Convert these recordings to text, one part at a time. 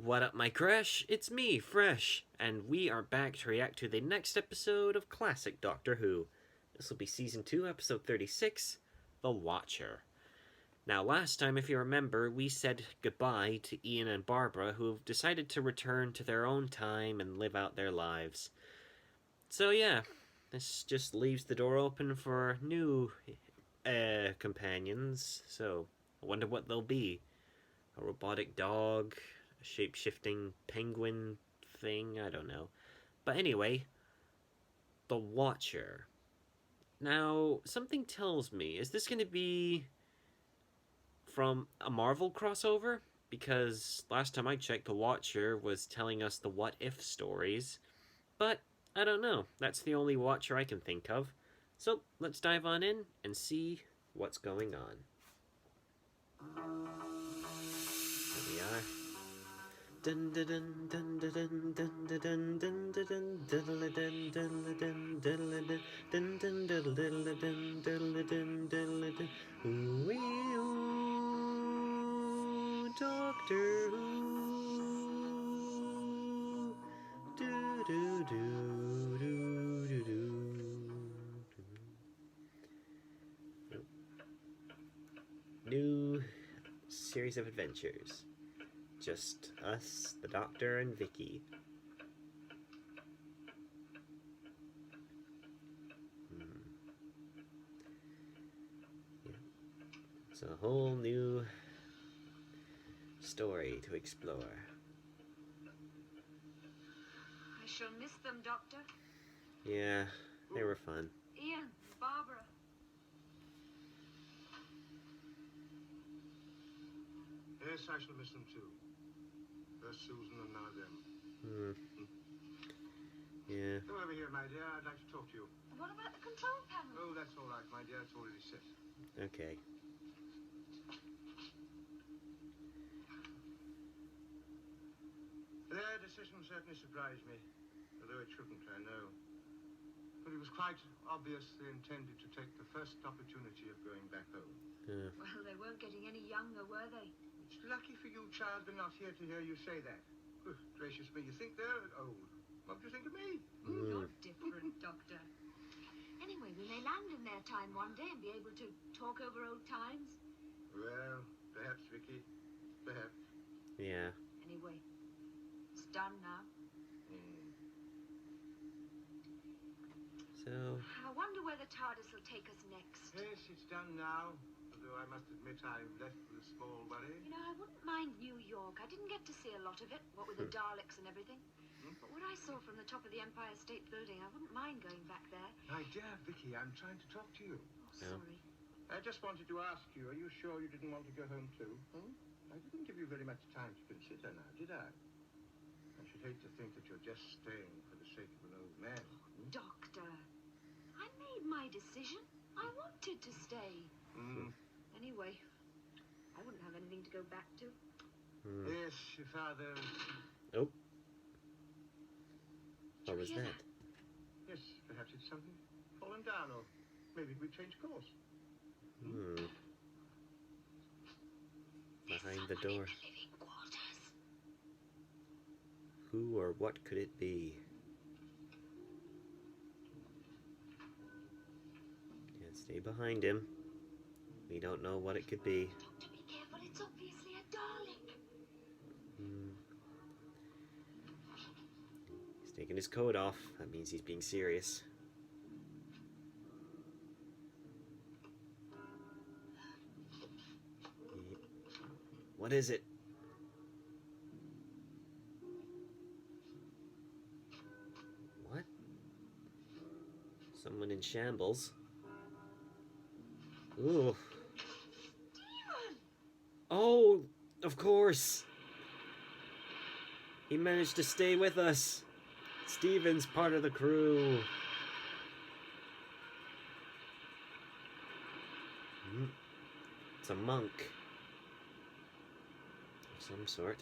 What up, my crush? It's me, Fresh, and we are back to react to the next episode of classic Doctor Who. This will be Season 2, Episode 36, The Watcher. Now, last time, if you remember, we said goodbye to Ian and Barbara, who have decided to return to their own time and live out their lives. So yeah, this just leaves the door open for new companions, so I wonder what they'll be. A robotic dog, a shape-shifting penguin thing, I don't know. But anyway, The Watcher. Now, something tells me, is this going to be from a Marvel crossover? Because last time I checked, The Watcher was telling us the what if stories. But I don't know. That's the only Watcher I can think of. So let's dive on in and see what's going on. Here we are. Dun dun dun dun dun dun dun dun dun dun dun dun. Ooh, Doctor Who. Do do do do do do. New series of adventures. Just us, the Doctor, and Vicky. Yeah. It's a whole new story to explore. I shall miss them, Doctor. Yeah, they were fun. Ian, Barbara. Yes, I shall miss them too. First Susan and now them. Yeah. Come over here, my dear. I'd like to talk to you. What about the control panel? Oh, that's all right, my dear. It's already set. Okay. Their decision certainly surprised me, although it shouldn't, I know. But it was quite obvious they intended to take the first opportunity of going back home. Well, they weren't getting any younger, were they? It's lucky for you, child, they're not here to hear you say that. Good gracious me, you think they're old. What do you think of me? You're different, Doctor. Anyway, we may land in their time one day and be able to talk over old times. Well, perhaps, Vicky. Perhaps. Yeah. Anyway, it's done now. So. I wonder where the TARDIS will take us next. Yes, it's done now. Although I must admit I've left with a small worry. You know, I wouldn't mind New York. I didn't get to see a lot of it, what with the Daleks and everything. But what I saw from the top of the Empire State Building, I wouldn't mind going back there. My dear Vicky, I'm trying to talk to you. Oh, sorry. I just wanted to ask you, are you sure you didn't want to go home too? I didn't give you very much time to consider now, did I? I should hate to think that you're just staying for the sake of an old man. Doctor, I made my decision. I wanted to stay. Anyway, I wouldn't have anything to go back to. Yes, your father... Oh. What Did was you hear that? Yes, perhaps it's something fallen down, or maybe we change course. Behind the door. In the living quarters. Who or what could it be? Yeah, stay behind him. We don't know what it could be. Doctor, be careful. It's obviously a Dalek. He's taking his coat off. That means he's being serious. What is it? What? Someone in shambles. Ooh. Demon! Oh, of course. He managed to stay with us. Steven's part of the crew. It's a monk of some sort.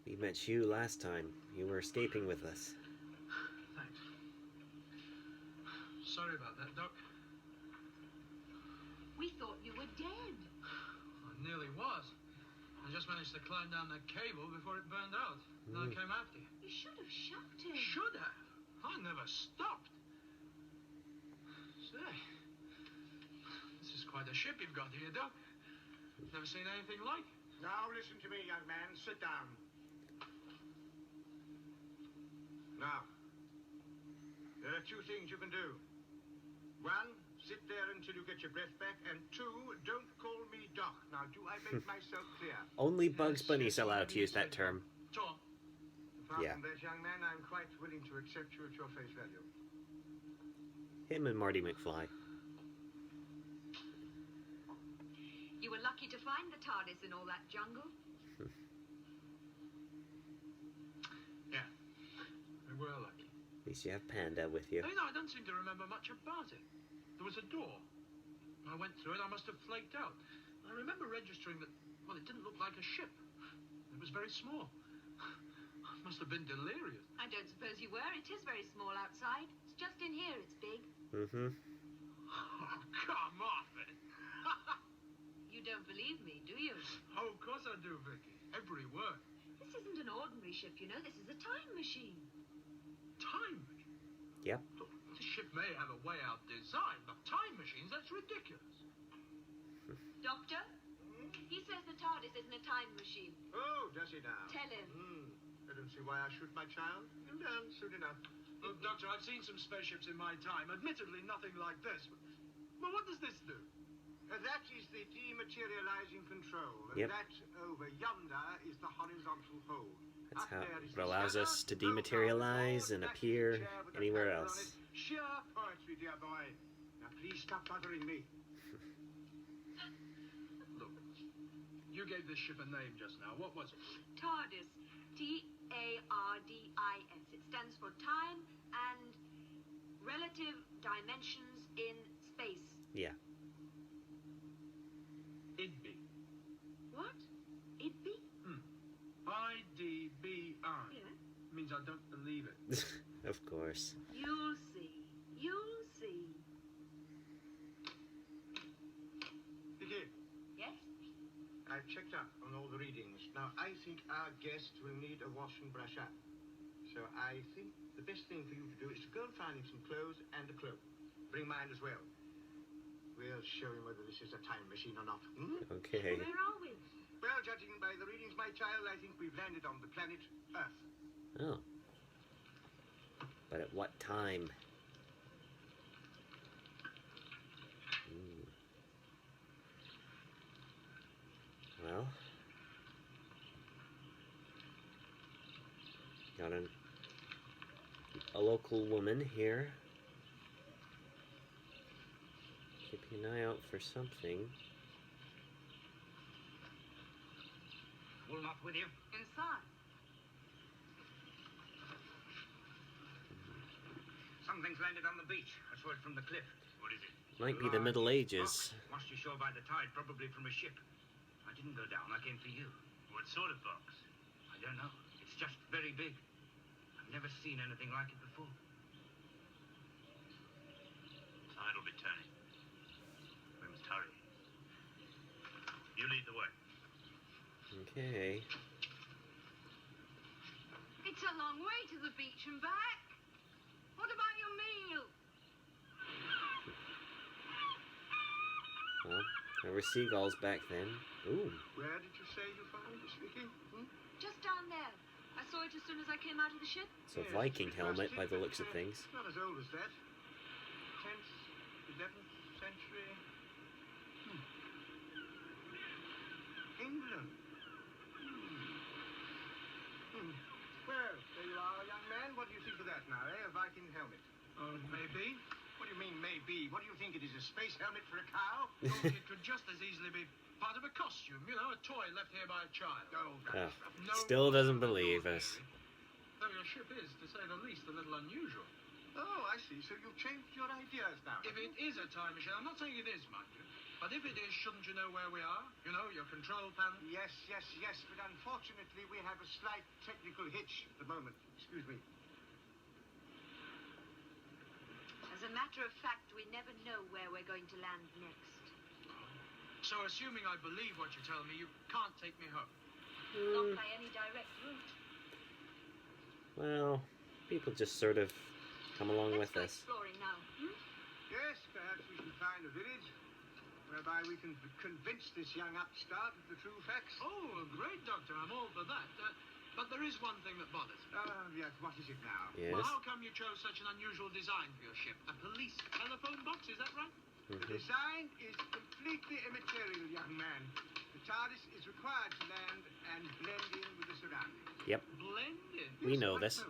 We met you last time. You were escaping with us. Thanks. Sorry about that, Doc. We thought you were dead. I nearly was. I just managed to climb down that cable before it burned out. And I came after you. You should have shouted. Should have. I never stopped. Say, this is quite a ship you've got here, Doc. Never seen anything like it. Now listen to me, young man. Sit down. Now, there are two things you can do. One, sit there until you get your breath back. And two, don't call me Doc. Now, do I make myself clear? Only Bugs Bunny's allowed to use that term. Tom. Apart Yeah. from that, young man, I'm quite willing to accept you at your face value. Him and Marty McFly. You were lucky to find the TARDIS in all that jungle. Yeah. We were lucky. At least you have Panda with you. I don't seem to remember much about it. There was a door. I went through it. I must have flaked out. I remember registering that, well, it didn't look like a ship. It was very small. I must have been delirious. I don't suppose you were. It is very small outside. It's just in here it's big. Mm-hmm. Oh, come off it. You don't believe me, do you? Oh, of course I do, Vicky. Every word. This isn't an ordinary ship, you know. This is a time machine. Time machine. Yep. Look, this ship may have a way out design, but time machines, that's ridiculous. Doctor? He says the TARDIS isn't a time machine. Oh, does he now? Tell him. I don't see why I should, my child. You'll learn soon enough. Look, Doctor, I've seen some spaceships in my time. Admittedly, nothing like this. But what does this do? That is the dematerializing control. Yep. That over yonder is the horizontal hold. That's Up how there is it the allows scanner. us to Low down dematerialize the and board. That is appear the chair with the anywhere cursor on else. it. Sheer poetry, dear boy. Now please stop bothering me. Look, you gave this ship a name just now. What was it? TARDIS. TARDIS. It stands for time and relative dimensions in space. Yeah. IDBI. What? Idby? IDBI. Yeah. Means I don't believe it. Of course. You'll see. You'll see. Vicky, Yes? I've checked up on all the readings. Now, I think our guest will need a wash and brush up. So I think the best thing for you to do is to go and find him some clothes and a cloak. Bring mine as well. We'll show him whether this is a time machine or not. Okay. Where are we? Well, judging by the readings, my child, I think we've landed on the planet Earth. Oh. But at what time? Well. Got a local woman here. Keeping an eye out for something. Woolnoth with you? Inside. Something's landed on the beach. I saw it from the cliff. What is it? Might be the Middle Ages. Washed ashore by the tide, probably from a ship. I didn't go down. I came for you. What sort of box? I don't know. It's just very big. I've never seen anything like it before. Tide will be turning. We must hurry. You lead the way. Okay. It's a long way to the beach and back. What about your meal? Well, there were seagulls back then. Ooh. Where did you say you found this, Vicky? Just down there. I saw it as soon as I came out of the ship. It's a Viking helmet by the looks of things. Not as old as that. 10th, 11th century. England. Well, there you are, young man. What do you think of that now, eh? A Viking helmet. Maybe. What do you mean, maybe? What do you think it is, a space helmet for a cow? Look, it could just as easily be part of a costume, you know, a toy left here by a child. Oh, Ah, No still doesn't more believe than us. ordinary. Though your ship is, to say the least, a little unusual. Oh, I see. So you've changed your ideas now. If it is a time machine, I'm not saying it is, mind you, But if it is, shouldn't you know where we are? You know, your control panel? Yes, yes, yes, but unfortunately we have a slight technical hitch at the moment. Excuse me. As a matter of fact, we never know where we're going to land next. So assuming I believe what you tell me, you can't take me home. Not by any direct route. Well, people just sort of come along Let's with go us. exploring now. Yes, perhaps we can find a village whereby we can convince this young upstart of the true facts. Oh, great, Doctor. I'm all for that. But there is one thing that bothers me. Yes, what is it now? Yes. Well, how come you chose such an unusual design for your ship? A police telephone box, is that right? The design is completely immaterial, young man. The TARDIS is required to land and blend in with the surroundings. Yep, Blend in. we know Quite this. so.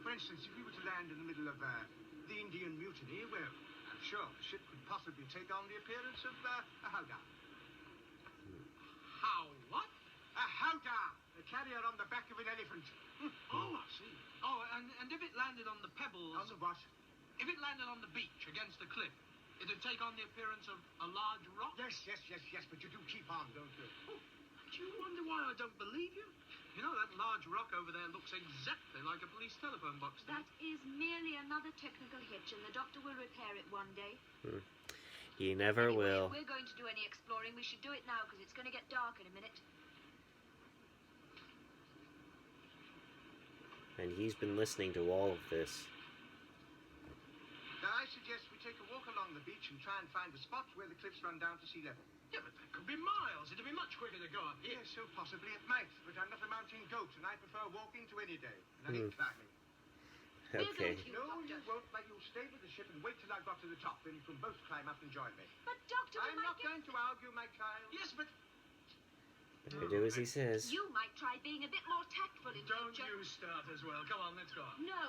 For instance, if we were to land in the middle of the Indian Mutiny, well, I'm sure the ship could possibly take on the appearance of a howdah. How what? A howdah! The carrier on the back of an elephant. Oh, I see. Oh, and if it landed on the pebbles... On the what? If it landed on the beach against the cliff, it'd take on the appearance of a large rock? Yes, yes, yes, yes, but you do keep on, don't you? Oh, do you wonder why I don't believe you? You know, that large rock over there looks exactly like a police telephone box. That is merely another technical hitch, and the doctor will repair it one day. He never Anyway, will. if we're going to do any exploring, we should do it now, because it's going to get dark in a minute. And he's been listening to all of this. Now, I suggest we take a walk along the beach and try and find a spot where the cliffs run down to sea level. Yeah, but that could be miles. It'd be much quicker to go up here. Yes, so possibly it might, but I'm not a mountain goat, and I prefer walking to any day. And I hate climbing. We're Okay. going to, No, you Doctor. won't, but you'll stay with the ship and wait till I got to the top, then you can both climb up and join me. But, Doctor, we I'm might not going to argue, my child. Yes, but Better do as he says. You might try being a bit more tactful in don't future. you start as well. Come on, let's go. No,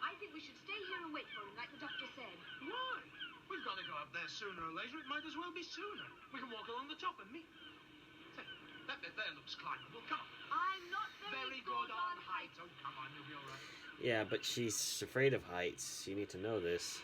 I think we should stay here and wait for him, like the doctor said. Why? We've got to go up there sooner or later. It might as well be sooner. We can walk along the top and meet. Say, that bit there looks climbable. Come on. I'm not Very good on heights. Oh, come on, you'll be all right. Yeah, but she's afraid of heights. You need to know this.